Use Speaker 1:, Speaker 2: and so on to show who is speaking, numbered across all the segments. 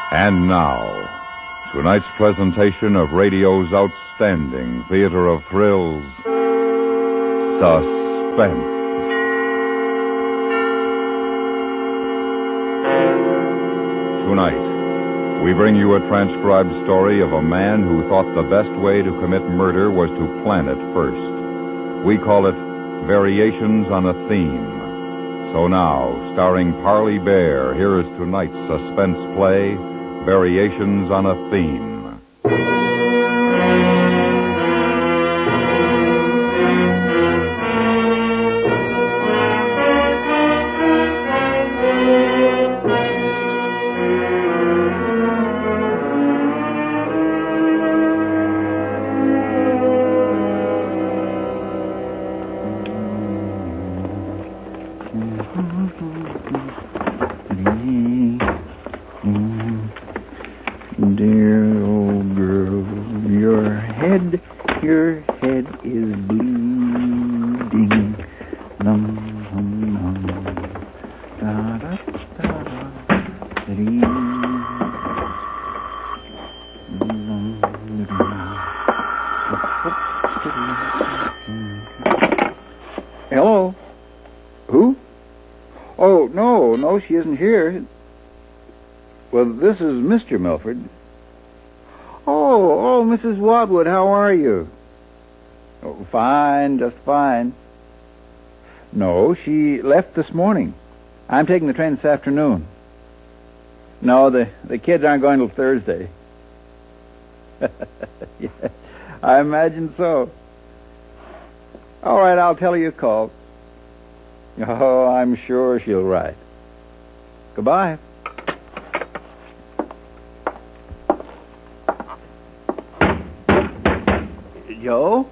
Speaker 1: And now, tonight's presentation of radio's outstanding theater of thrills, Suspense. Tonight, we bring you a transcribed story of a man who thought the best way to commit murder was to plan it first. We call it Variations on a Theme. So now, starring Parley Bear, here is tonight's suspense play, Variations on a Theme.
Speaker 2: Dear old girl, your head is bleeding. Dum, dum, dum. Da, da, da, da, dee. Hello? Who? Oh, no, she isn't here. Well, this is Mr. Milford. Oh, Mrs. Wadwood, how are you? Oh, fine, just fine. No, she left this morning. I'm taking the train this afternoon. No, the kids aren't going till Thursday. Yeah, I imagine so. All right, I'll tell her you called. Oh, I'm sure she'll write. Goodbye. Joe?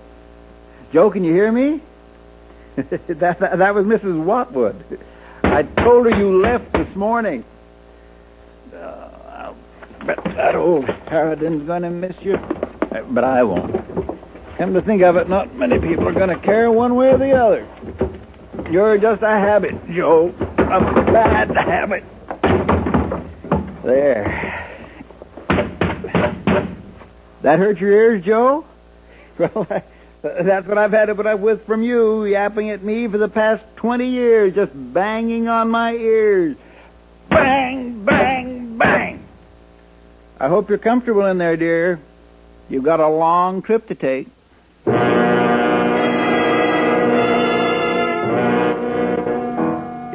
Speaker 2: Joe, can you hear me? that was Mrs. Watwood. I told her you left this morning. I'll bet that old harridan's going to miss you. But I won't. Come to think of it, not many people are going to care one way or the other. You're just a habit, Joe. A bad habit. There. That hurt your ears, Joe? Well, that's what I've had to put up with from you, yapping at me for the past 20 years, just banging on my ears. Bang, bang, bang. I hope you're comfortable in there, dear. You've got a long trip to take.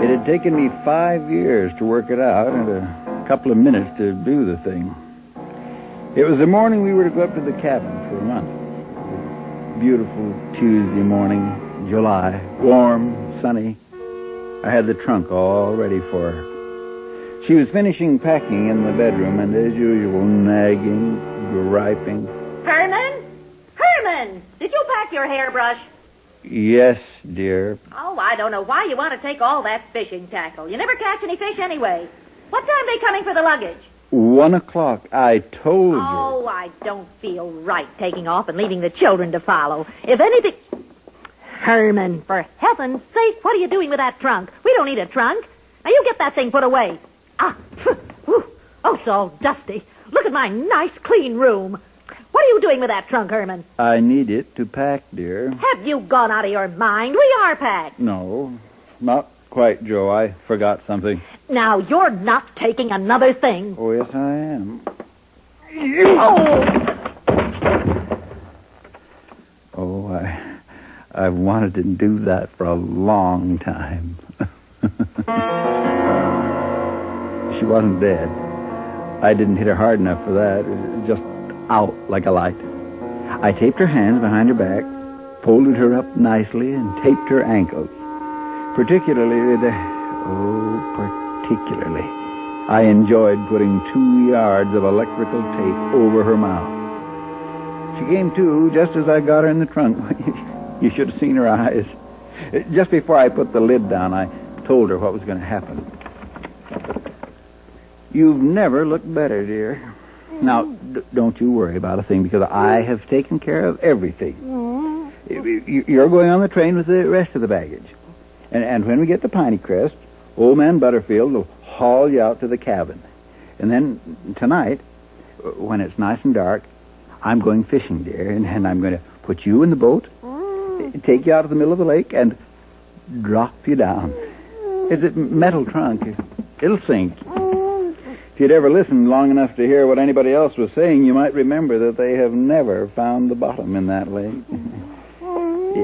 Speaker 2: It had taken me 5 years to work it out and a couple of minutes to do the thing. It was the morning we were to go up to the cabin for a month. Beautiful Tuesday morning, July, warm, sunny. I had the trunk all ready for her. She was finishing packing in the bedroom and, as usual, nagging, griping.
Speaker 3: Herman, did you pack your hairbrush?
Speaker 2: Yes, dear.
Speaker 3: Oh, I don't know why you want to take all that fishing tackle. You never catch any fish anyway. What time are they coming for the luggage?
Speaker 2: 1 o'clock. I told you.
Speaker 3: Oh, I don't feel right taking off and leaving the children to follow. If anything... Herman, for heaven's sake, what are you doing with that trunk? We don't need a trunk. Now, you get that thing put away. Oh, it's all dusty. Look at my nice, clean room. What are you doing with that trunk, Herman?
Speaker 2: I need it to pack, dear.
Speaker 3: Have you gone out of your mind? We are packed.
Speaker 2: No, not quite, Joe. I forgot something.
Speaker 3: Now, you're not taking another thing.
Speaker 2: Oh, yes, I am. I've wanted to do that for a long time. She wasn't dead. I didn't hit her hard enough for that. Just out like a light. I taped her hands behind her back, folded her up nicely, and taped her ankles. Particularly, I enjoyed putting 2 yards of electrical tape over her mouth. She came to just as I got her in the trunk. You should have seen her eyes. Just before I put the lid down, I told her what was going to happen. You've never looked better, dear. Now, don't you worry about a thing, because I have taken care of everything. You're going on the train with the rest of the baggage. And when we get to Pineycrest, Old Man Butterfield will haul you out to the cabin. And then tonight, when it's nice and dark, I'm going fishing, dear, and I'm going to put you in the boat, take you out of the middle of the lake, and drop you down. It's a metal trunk. It'll sink. If you'd ever listened long enough to hear what anybody else was saying, you might remember that they have never found the bottom in that lake.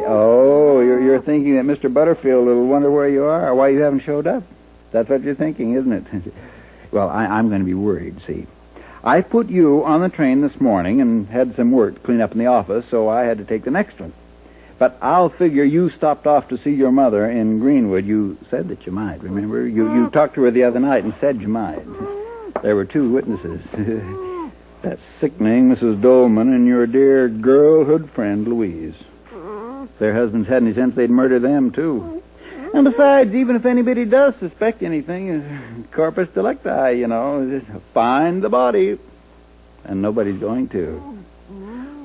Speaker 2: Oh, you're thinking that Mr. Butterfield will wonder where you are or why you haven't showed up. That's what you're thinking, isn't it? Well, I'm going to be worried, see. I put you on the train this morning and had some work to clean up in the office, so I had to take the next one. But I'll figure you stopped off to see your mother in Greenwood. You said that you might, remember? You talked to her the other night and said you might. There were 2 witnesses. That sickening Mrs. Dolman and your dear girlhood friend, Louise. If their husbands had any sense, they'd murder them, too. And besides, even if anybody does suspect anything, corpus delicti, just find the body. And nobody's going to.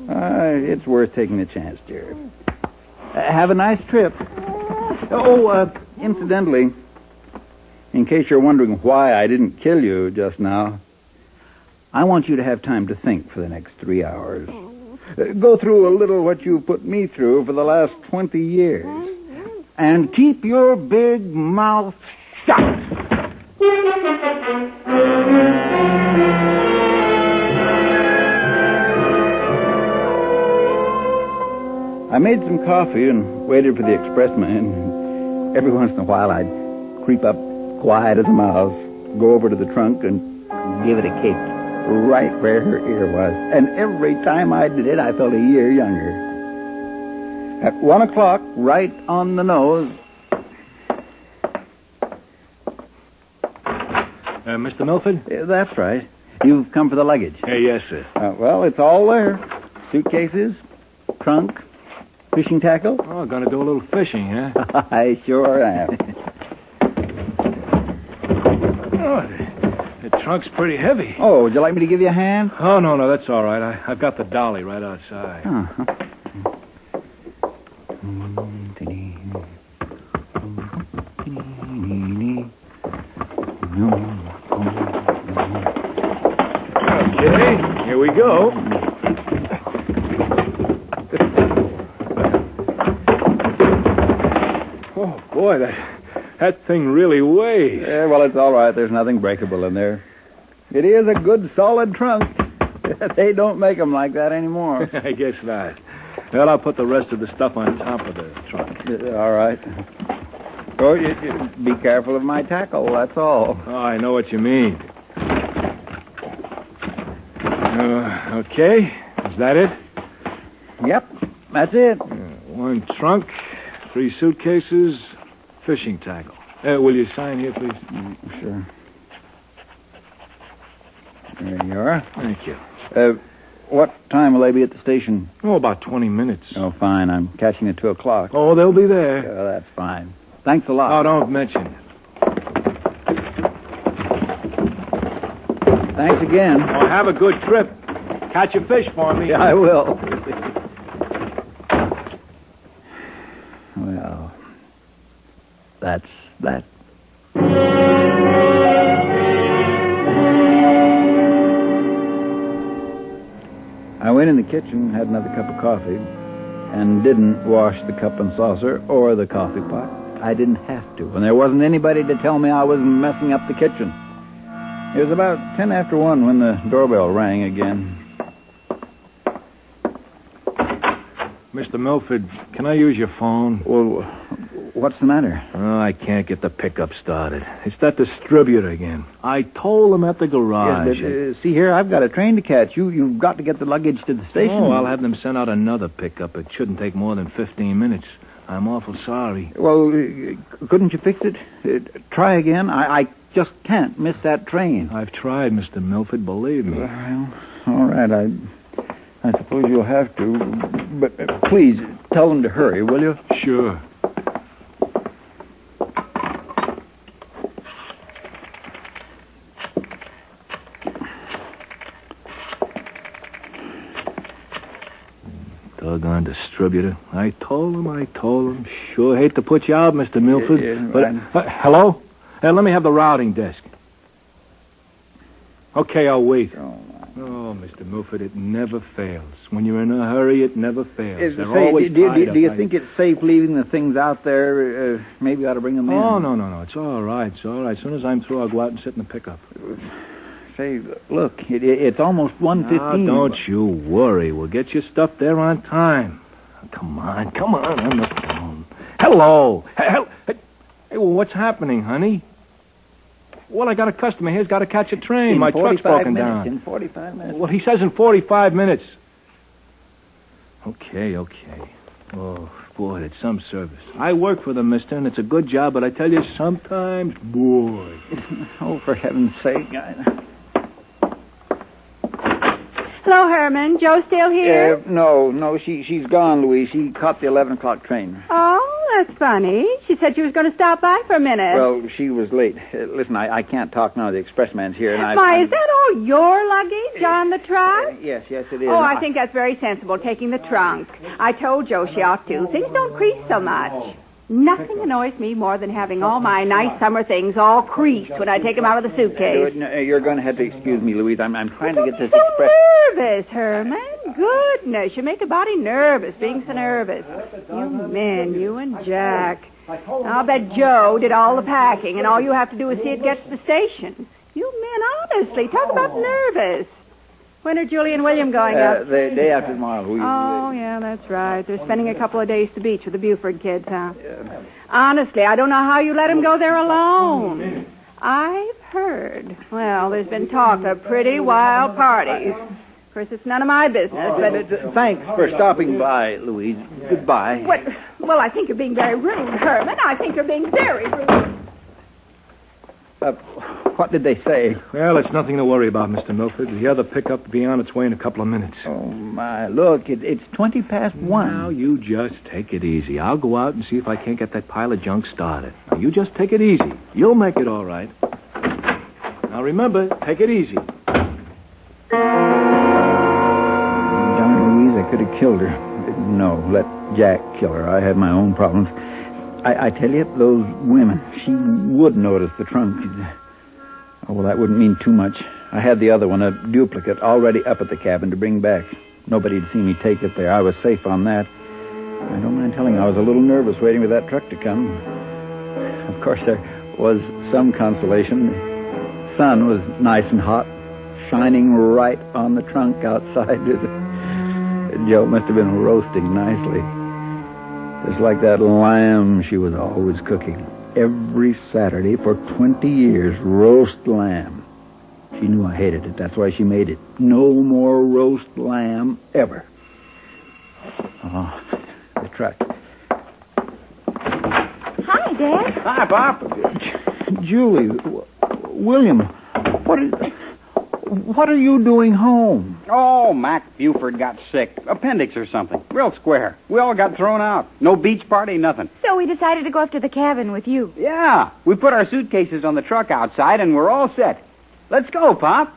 Speaker 2: It's worth taking the chance, dear. Have a nice trip. Incidentally, in case you're wondering why I didn't kill you just now, I want you to have time to think for the next 3 hours. Go through a little what you put me through for the last 20 years. And keep your big mouth shut. I made some coffee and waited for the expressman. Every once in a while, I'd creep up quiet as a mouse, go over to the trunk, and give it a kick right where her ear was. And every time I did it, I felt a year younger. At 1 o'clock, right on the nose.
Speaker 4: Mr. Milford?
Speaker 2: That's right. You've come for the luggage.
Speaker 4: Yes, sir.
Speaker 2: Well, it's all there. Suitcases, trunk, fishing tackle.
Speaker 4: Oh, gonna do a little fishing, huh?
Speaker 2: I sure am.
Speaker 4: The trunk's pretty heavy.
Speaker 2: Oh, would you like me to give you a hand?
Speaker 4: Oh, no, that's all right. I've got the dolly right outside.
Speaker 2: Uh-huh.
Speaker 4: Okay, here we go. Oh, boy, that thing really weighs.
Speaker 2: Well, it's all right. There's nothing breakable in there. It is a good, solid trunk. They don't make them like that anymore.
Speaker 4: I guess not. Well, I'll put the rest of the stuff on top of the trunk.
Speaker 2: All right. Oh, you be careful of my tackle, that's all.
Speaker 4: Oh, I know what you mean. Okay. Is that it?
Speaker 2: Yep, that's it.
Speaker 4: 1 trunk, 3 suitcases, fishing tackle. Will you sign here, please?
Speaker 2: Sure. There you are.
Speaker 4: Thank you.
Speaker 2: What time will they be at the station?
Speaker 4: Oh, about 20 minutes.
Speaker 2: Oh, fine. I'm catching at 2 o'clock.
Speaker 4: Oh, they'll be there.
Speaker 2: That's fine. Thanks a lot.
Speaker 4: Oh, don't mention it.
Speaker 2: Thanks again.
Speaker 4: Oh, have a good trip. Catch a fish for me.
Speaker 2: Yeah, I will. Well, that's that. I went in the kitchen, had another cup of coffee, and didn't wash the cup and saucer or the coffee pot. I didn't have to, and there wasn't anybody to tell me I was messing up the kitchen. It was about 10 after 1 when the doorbell rang again.
Speaker 4: Mr. Milford, can I use your phone?
Speaker 2: Well, what's the matter?
Speaker 4: Oh, I can't get the pickup started. It's that distributor again. I told him at the garage.
Speaker 2: Yes, but, see here, I've got a train to catch. You've got to get the luggage to the station.
Speaker 4: Oh, I'll have them send out another pickup. It shouldn't take more than 15 minutes. I'm awful sorry.
Speaker 2: Well, couldn't you fix it? Try again. I just can't miss that train.
Speaker 4: I've tried, Mr. Milford, believe me.
Speaker 2: Well, all right, I suppose you'll have to. But please, tell them to hurry, will you?
Speaker 4: Sure. Doggone distributor. I told him. Sure hate to put you out, Mr. Milford.
Speaker 2: Yeah,
Speaker 4: but
Speaker 2: right.
Speaker 4: Hello? Let me have the routing desk. Okay, I'll wait.
Speaker 2: Oh,
Speaker 4: Oh, Mr. Milford, it never fails. When you're in a hurry, it never fails. They're
Speaker 2: say,
Speaker 4: always
Speaker 2: do
Speaker 4: tied up.
Speaker 2: you think it's safe leaving the things out there? Maybe you ought to bring them in.
Speaker 4: Oh, no. It's all right. It's all right. As soon as I'm through, I'll go out and sit in the pickup.
Speaker 2: Say, look, it's almost 1:15.
Speaker 4: Don't you worry. We'll get your stuff there on time. Come on on the phone. Hello. Hey, well, what's happening, honey? Well, I got a customer here's got to catch a train. My truck's broken down.
Speaker 2: In 45 minutes.
Speaker 4: Well, he says in 45 minutes. Okay. Oh, boy, it's some service. I work for them, mister, and it's a good job, but I tell you, sometimes, boy.
Speaker 2: Oh, for heaven's sake.
Speaker 5: Hello, Herman. Joe still here?
Speaker 2: No, she's gone, Louise. She caught the 11 o'clock train.
Speaker 5: Oh, that's funny. She said she was going to stop by for a minute.
Speaker 2: Well, she was late. Listen, I can't talk now. The expressman's here, and
Speaker 5: Is that all your luggage on the truck?
Speaker 2: Yes, it is.
Speaker 5: Oh, I think that's very sensible, taking the trunk. I told Joe she ought to. Things don't crease so much. Nothing annoys me more than having all my nice summer things all creased when I take them out of the suitcase.
Speaker 2: You're going to have to excuse me, Louise. I'm trying to get this
Speaker 5: so
Speaker 2: express...
Speaker 5: nervous, Herman. Goodness, you make a body nervous, being so nervous. You men, you and Jack. I'll bet Joe did all the packing, and all you have to do is see it get to the station. You men, honestly, talk about nervous. When are Julie and William going up?
Speaker 2: The day after tomorrow, Louise.
Speaker 5: Oh, yeah, that's right. They're spending a couple of days at the beach with the Buford kids, huh? Yeah. Honestly, I don't know how you let them go there alone. I've heard. Well, there's been talk of pretty wild parties. Of course, it's none of my business, but...
Speaker 2: Thanks for stopping by, Louise. Goodbye.
Speaker 5: What? Well, I think you're being very rude, Herman. I think you're being very rude.
Speaker 2: What did they say?
Speaker 4: Well, it's nothing to worry about, Mr. Milford. The other pickup will be on its way in a couple of minutes.
Speaker 2: Oh, my. Look, it's 1:20.
Speaker 4: Now, you just take it easy. I'll go out and see if I can't get that pile of junk started. Now, you just take it easy. You'll make it all right. Now, remember, take it easy.
Speaker 2: Darn Louise, I could have killed her. No, let Jack kill her. I had my own problems. I tell you, those women, she would notice the trunk. Oh, well, that wouldn't mean too much. I had the other one, a duplicate, already up at the cabin to bring back. Nobody'd see me take it there. I was safe on that. I don't mind telling you, I was a little nervous waiting for that truck to come. Of course, there was some consolation. The sun was nice and hot, shining right on the trunk outside. Joe must have been roasting nicely. Just like that lamb she was always cooking. Every Saturday for 20 years, roast lamb. She knew I hated it. That's why she made it. No more roast lamb ever. Oh, the truck.
Speaker 5: Hi, Dad.
Speaker 2: Hi, Pop. Julie, William, what are you doing home?
Speaker 6: Oh, Mac Buford got sick. Appendix or something. Real square. We all got thrown out. No beach party, nothing.
Speaker 7: So we decided to go up to the cabin with you.
Speaker 6: Yeah. We put our suitcases on the truck outside, and we're all set. Let's go, Pop.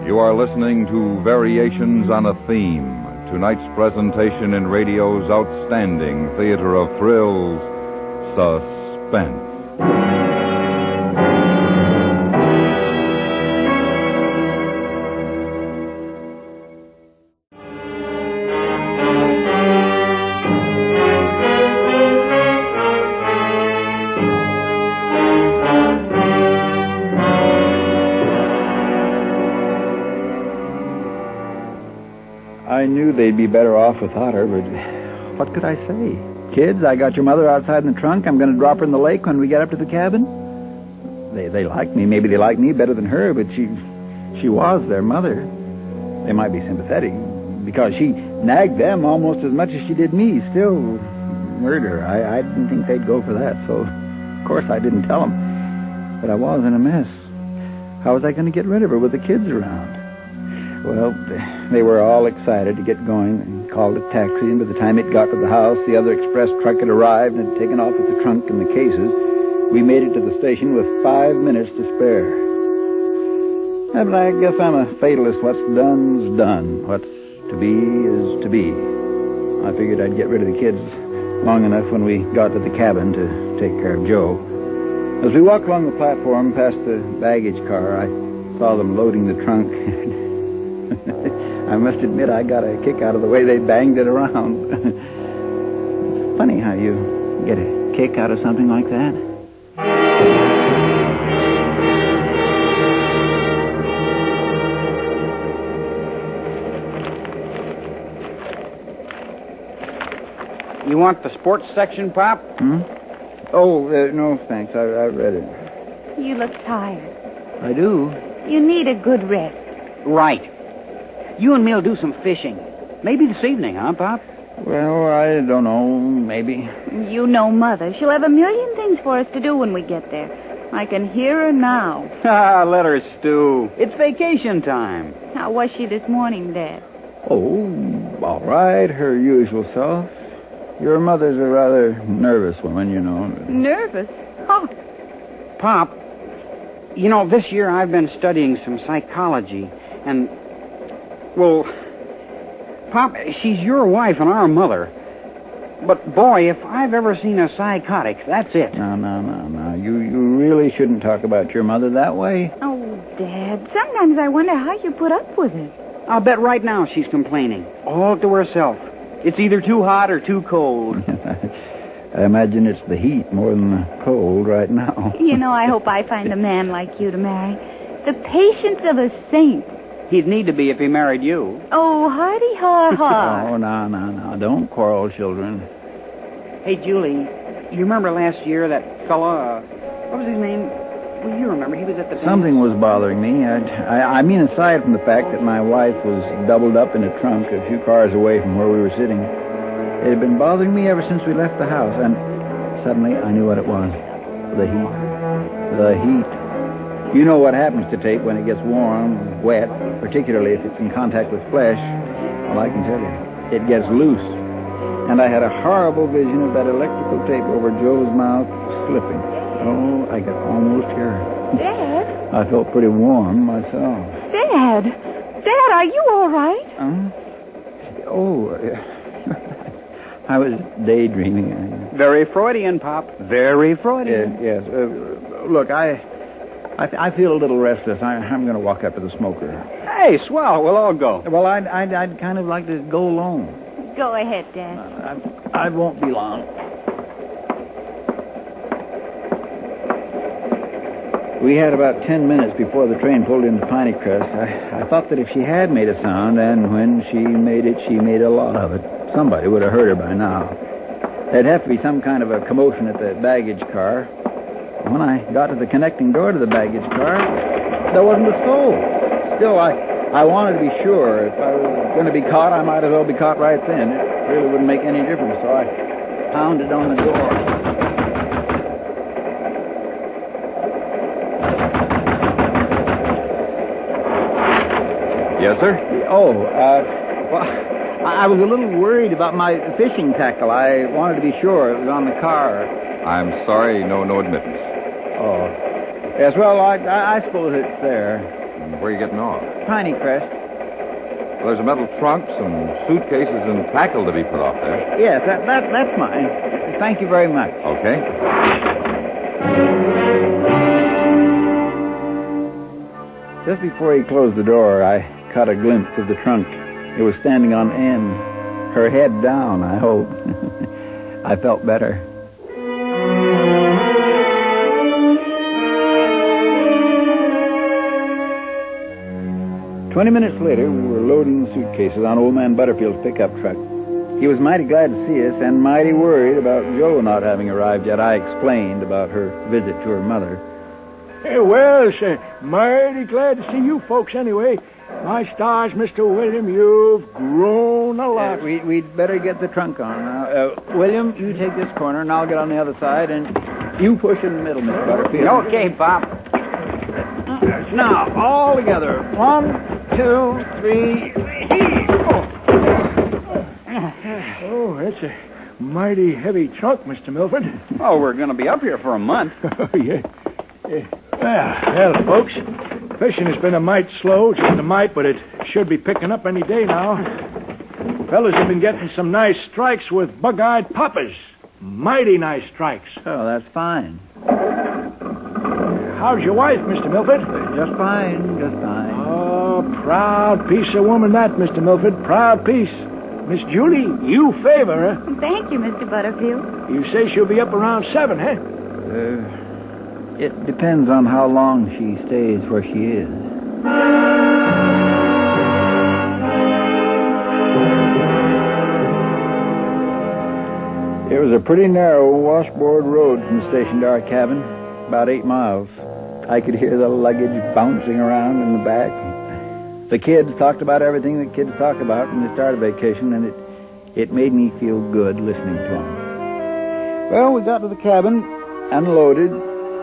Speaker 1: You are listening to Variations on a Theme, tonight's presentation in radio's outstanding theater of thrills, Suspense.
Speaker 2: I knew they'd be better off without her, but what could I say? Kids, I got your mother outside in the trunk. I'm going to drop her in the lake when we get up to the cabin. They like me. Maybe they like me better than her, but she was their mother. They might be sympathetic because she nagged them almost as much as she did me. Still, murder. I didn't think they'd go for that, so of course I didn't tell them. But I was in a mess. How was I going to get rid of her with the kids around? Well, they were all excited to get going and called a taxi, and by the time it got to the house, the other express truck had arrived and had taken off with the trunk and the cases. We made it to the station with 5 minutes to spare. But I guess I'm a fatalist. What's done's done. What's to be is to be. I figured I'd get rid of the kids long enough when we got to the cabin to take care of Joe. As we walked along the platform past the baggage car, I saw them loading the trunk. I must admit I got a kick out of the way they banged it around. It's funny how you get a kick out of something like that.
Speaker 6: You want the sports section, Pop?
Speaker 2: Oh, no, thanks. I read it.
Speaker 7: You look tired.
Speaker 2: I do.
Speaker 7: You need a good rest.
Speaker 6: Right. You and me'll do some fishing. Maybe this evening, huh, Pop?
Speaker 2: Well, I don't know. Maybe.
Speaker 7: You know Mother. She'll have a million things for us to do when we get there. I can hear her now.
Speaker 6: Let her stew. It's vacation time.
Speaker 7: How was she this morning, Dad?
Speaker 2: Oh, all right. Her usual self. Your mother's a rather nervous woman, you know.
Speaker 7: Nervous? Oh.
Speaker 6: Pop, you know, this year I've been studying some psychology, and, well, Pop, she's your wife and our mother. But, boy, if I've ever seen a psychotic, that's it.
Speaker 2: No. You really shouldn't talk about your mother that way.
Speaker 7: Oh, Dad, sometimes I wonder how you put up with it.
Speaker 6: I'll bet right now she's complaining, all to herself. It's either too hot or too cold.
Speaker 2: I imagine it's the heat more than the cold right now.
Speaker 7: You know, I hope I find a man like you to marry. The patience of a saint.
Speaker 6: He'd need to be if he married you.
Speaker 7: Oh, hardy ha ha.
Speaker 2: Oh, no. Don't quarrel, children.
Speaker 6: Hey, Julie, you remember last year that fella, what was his name? Well, you remember, he was at the...
Speaker 2: Something was bothering me. I mean, aside from the fact that my wife was doubled up in a trunk a few cars away from where we were sitting, it had been bothering me ever since we left the house, and suddenly I knew what it was. The heat. The heat. You know what happens to tape when it gets warm, wet, particularly if it's in contact with flesh. Well, I can tell you, it gets loose. And I had a horrible vision of that electrical tape over Joe's mouth slipping. Oh, I could almost hear her.
Speaker 7: Dad?
Speaker 2: I felt pretty warm myself.
Speaker 7: Dad? Dad, are you all right?
Speaker 2: I was daydreaming.
Speaker 6: Very Freudian, Pop. Very Freudian.
Speaker 2: Yes. Look, I feel a little restless. I'm going to walk up to the smoker.
Speaker 6: Hey, swell. We'll all go.
Speaker 2: Well, I'd kind of like to go alone.
Speaker 7: Go ahead, Dad.
Speaker 2: I won't be long. We had about 10 minutes before the train pulled into Pineycrest. I thought that if she had made a sound, and when she made it, she made a lot of it, somebody would have heard her by now. There'd have to be some kind of a commotion at the baggage car. When I got to the connecting door to the baggage car, there wasn't a soul. Still, I wanted to be sure. If I was going to be caught, I might as well be caught right then. It really wouldn't make any difference, so I pounded on the door.
Speaker 1: Yes, sir?
Speaker 2: Well, I was a little worried about my fishing tackle. I wanted to be sure it was on the car.
Speaker 1: I'm sorry, no admittance.
Speaker 2: Oh. Yes, well, I suppose it's there.
Speaker 1: Where are you getting off?
Speaker 2: Pineycrest.
Speaker 1: Well, there's a metal trunk, some suitcases, and tackle to be put off there.
Speaker 2: Yes, that's mine. Thank you very much.
Speaker 1: Okay.
Speaker 2: Just before he closed the door, I caught a glimpse of the trunk. It was standing on end, her head down, I hope. I felt better. "20 minutes later, we were loading the suitcases on old man Butterfield's pickup truck. He was mighty glad to see us and mighty worried about Joe not having arrived yet. I explained about her visit to her mother.
Speaker 8: Hey, well, sir, mighty glad to see you folks anyway. My stars, Mr. William, you've grown a lot.
Speaker 2: We'd better get the trunk on now. William, you take this corner, and I'll get on the other side, and you push in the middle, Mr. Butterfield.
Speaker 6: Okay, Pop.
Speaker 2: Now, all together. 1, 2, 3.
Speaker 8: Oh, that's a mighty heavy trunk, Mr. Milford.
Speaker 6: Oh, we're going to be up here for a month.
Speaker 8: Oh, yeah. Well, folks, Fishing has been a mite slow, just a mite, but it should be picking up any day now. Fellas have been getting some nice strikes with bug-eyed poppers. Mighty nice strikes.
Speaker 2: Oh, that's fine.
Speaker 8: How's your wife, Mr. Milford?
Speaker 2: Just fine, just fine.
Speaker 8: Oh, proud piece of woman that, Mr. Milford. Proud piece. Miss Julie, you favor her.
Speaker 7: Thank you, Mr. Butterfield.
Speaker 8: You say she'll be up around 7, eh?
Speaker 2: It depends on how long she stays where she is. It was a pretty narrow washboard road from the station to our cabin, about 8 miles. I could hear the luggage bouncing around in the back. The kids talked about everything that kids talk about when they start a vacation, and it made me feel good listening to them. Well, we got to the cabin, unloaded.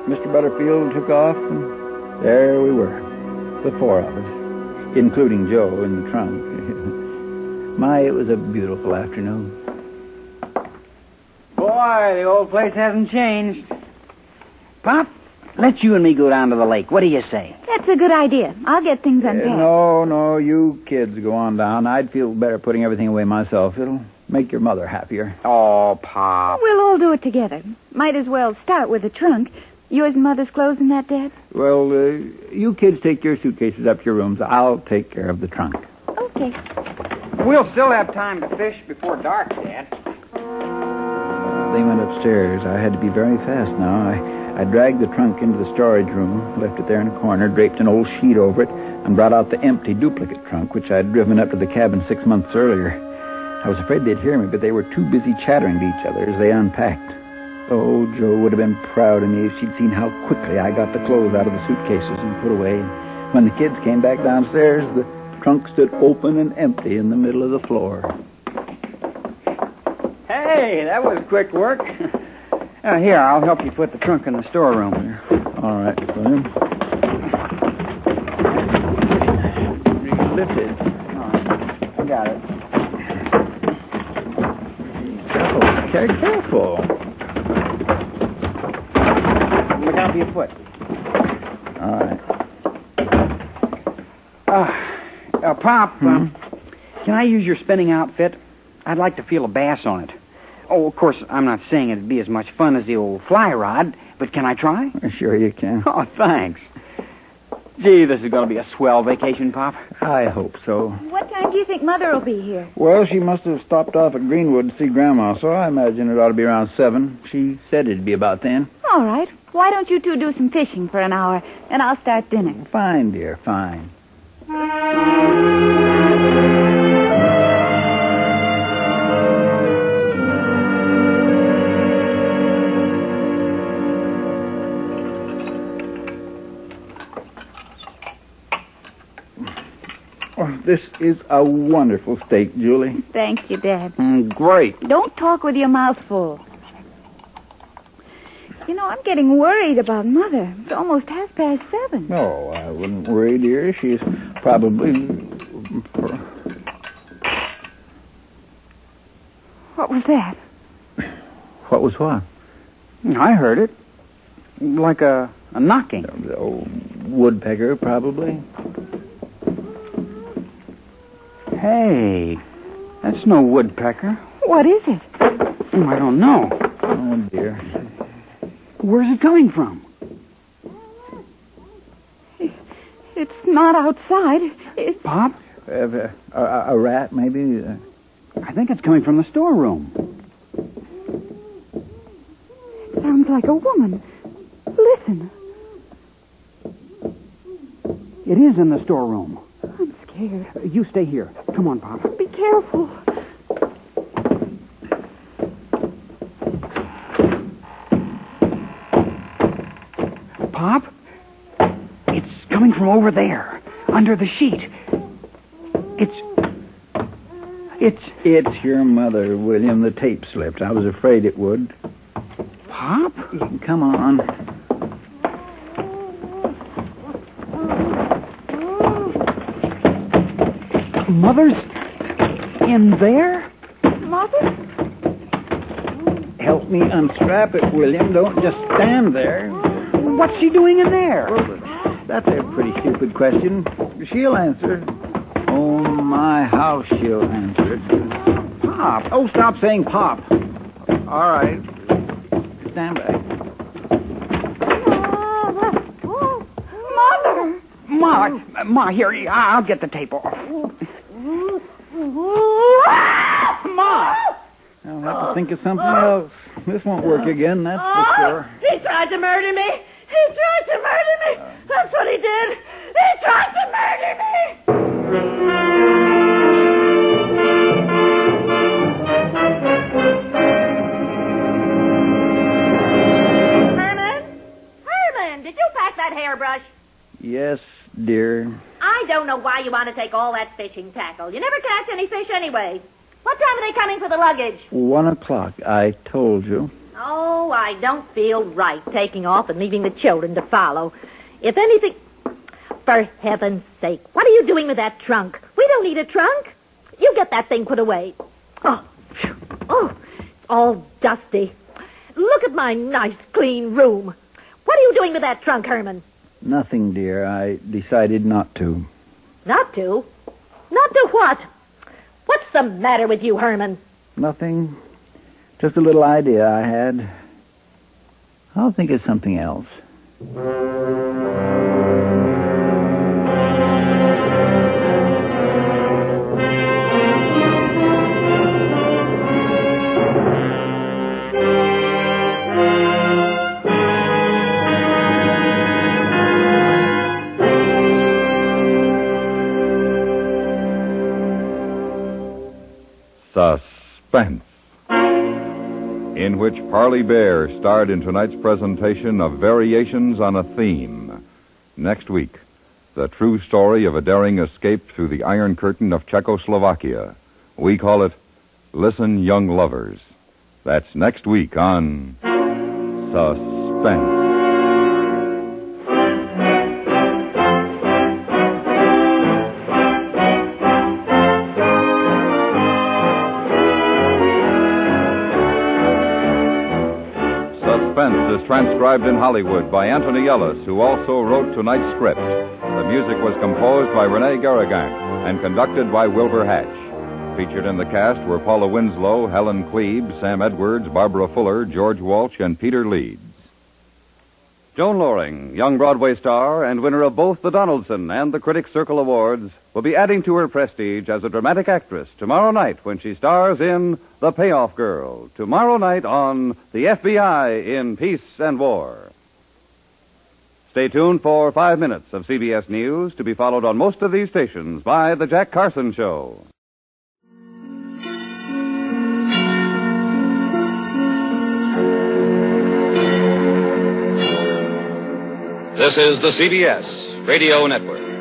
Speaker 2: Mr. Butterfield took off, and there we were, the 4 of us, including Joe in the trunk. My, it was a beautiful afternoon.
Speaker 6: Boy, the old place hasn't changed. Pop, let you and me go down to the lake. What do you say?
Speaker 7: That's a good idea. I'll get things unpacked.
Speaker 2: No, you kids go on down. I'd feel better putting everything away myself. It'll make your mother happier.
Speaker 6: Oh, Pop.
Speaker 7: We'll all do it together. Might as well start with the trunk. Yours and Mother's clothes in that, Dad?
Speaker 2: Well, you kids take your suitcases up to your rooms. I'll take care of the trunk.
Speaker 7: Okay.
Speaker 6: We'll still have time to fish before dark, Dad.
Speaker 2: They went upstairs. I had to be very fast now. I dragged the trunk into the storage room, left it there in a corner, draped an old sheet over it, and brought out the empty duplicate trunk, which I'd driven up to the cabin 6 months earlier. I was afraid they'd hear me, but they were too busy chattering to each other as they unpacked. Oh, Joe would have been proud of me if she'd seen how quickly I got the clothes out of the suitcases and put away. When the kids came back downstairs, the trunk stood open and empty in the middle of the floor.
Speaker 6: Hey, that was quick work. Here, I'll help you put the trunk in the storeroom.
Speaker 2: All right, William. Lift it.
Speaker 6: All right, I got it.
Speaker 2: Careful.
Speaker 6: Look out for your foot.
Speaker 2: All right.
Speaker 6: Pop, can I use your spinning outfit? I'd like to feel a bass on it. Oh, of course, I'm not saying it'd be as much fun as the old fly rod, but can I try?
Speaker 2: Sure you can.
Speaker 6: Oh, thanks. Gee, this is going to be a swell vacation, Pop.
Speaker 2: I hope so.
Speaker 7: What time do you think Mother will be here?
Speaker 2: Well, she must have stopped off at Greenwood to see Grandma, so I imagine it ought to be around 7. She said it'd be about then.
Speaker 7: All right. Why don't you two do some fishing for an hour, and I'll start dinner.
Speaker 2: Fine, dear, fine. Oh, this is a wonderful steak, Julie.
Speaker 7: Thank you, Dad.
Speaker 6: Great.
Speaker 7: Don't talk with your mouth full. You know, I'm getting worried about Mother. It's almost 7:30.
Speaker 2: No, I wouldn't worry, dear. She's probably...
Speaker 7: What was that?
Speaker 2: What was what?
Speaker 6: I heard it. Like a knocking.
Speaker 2: The old woodpecker, probably.
Speaker 6: Hey, that's no woodpecker.
Speaker 7: What is it?
Speaker 6: Oh, I don't know.
Speaker 2: Oh, dear.
Speaker 6: Where's it coming from?
Speaker 7: It's not outside. It's...
Speaker 6: Pop?
Speaker 2: A rat, maybe?
Speaker 6: I think it's coming from the storeroom.
Speaker 7: It sounds like a woman. Listen.
Speaker 6: It is in the storeroom.
Speaker 7: I'm scared.
Speaker 6: You stay here. Come on, Pop.
Speaker 7: Be careful.
Speaker 6: Pop? It's coming from over there, under the sheet. It's
Speaker 2: It's your mother, William. The tape slipped. I was afraid it would.
Speaker 6: Pop?
Speaker 2: Come on.
Speaker 6: Mother's in there?
Speaker 7: Mother?
Speaker 2: Help me unstrap it, William. Don't just stand there.
Speaker 6: What's she doing in there?
Speaker 2: Well, That's a pretty stupid question. She'll answer. Oh, my, how she'll answer it. Pop. Oh, stop saying Pop. All right. Stand back.
Speaker 6: Mother! Ma, here, I'll get the tape off. Ma!
Speaker 2: I'll have to think of something else. This won't work again, that's for sure.
Speaker 3: He tried to murder me. He tried to murder me. That's what he did. He tried to murder me. Herman, did you pack that hairbrush?
Speaker 2: Yes, dear.
Speaker 3: I don't know why you want to take all that fishing tackle. You never catch any fish anyway. What time are they coming for the luggage?
Speaker 2: 1 o'clock, I told you.
Speaker 3: Oh, I don't feel right taking off and leaving the children to follow. If anything... For heaven's sake, what are you doing with that trunk? We don't need a trunk. You get that thing put away. Oh, phew. Oh, it's all dusty. Look at my nice, clean room. What are you doing with that trunk, Herman?
Speaker 2: Nothing, dear. I decided not to.
Speaker 3: Not to? Not to what? What's the matter with you, Herman?
Speaker 2: Nothing. Just a little idea I had. I'll think of something else.
Speaker 1: Suspense, in which Parley Bear starred in tonight's presentation of Variations on a Theme. Next week, the true story of a daring escape through the Iron Curtain of Czechoslovakia. We call it Listen, Young Lovers. That's next week on Suspense. Suspense is transcribed in Hollywood by Anthony Ellis, who also wrote tonight's script. The music was composed by Rene Garrigan and conducted by Wilbur Hatch. Featured in the cast were Paula Winslow, Helen Klebe, Sam Edwards, Barbara Fuller, George Walsh, and Peter Leeds. Joan Loring, young Broadway star and winner of both the Donaldson and the Critics' Circle Awards, will be adding to her prestige as a dramatic actress tomorrow night when she stars in The Payoff Girl, tomorrow night on The FBI in Peace and War. Stay tuned for 5 minutes of CBS News, to be followed on most of these stations by The Jack Carson Show.
Speaker 9: This is the CBS Radio Network.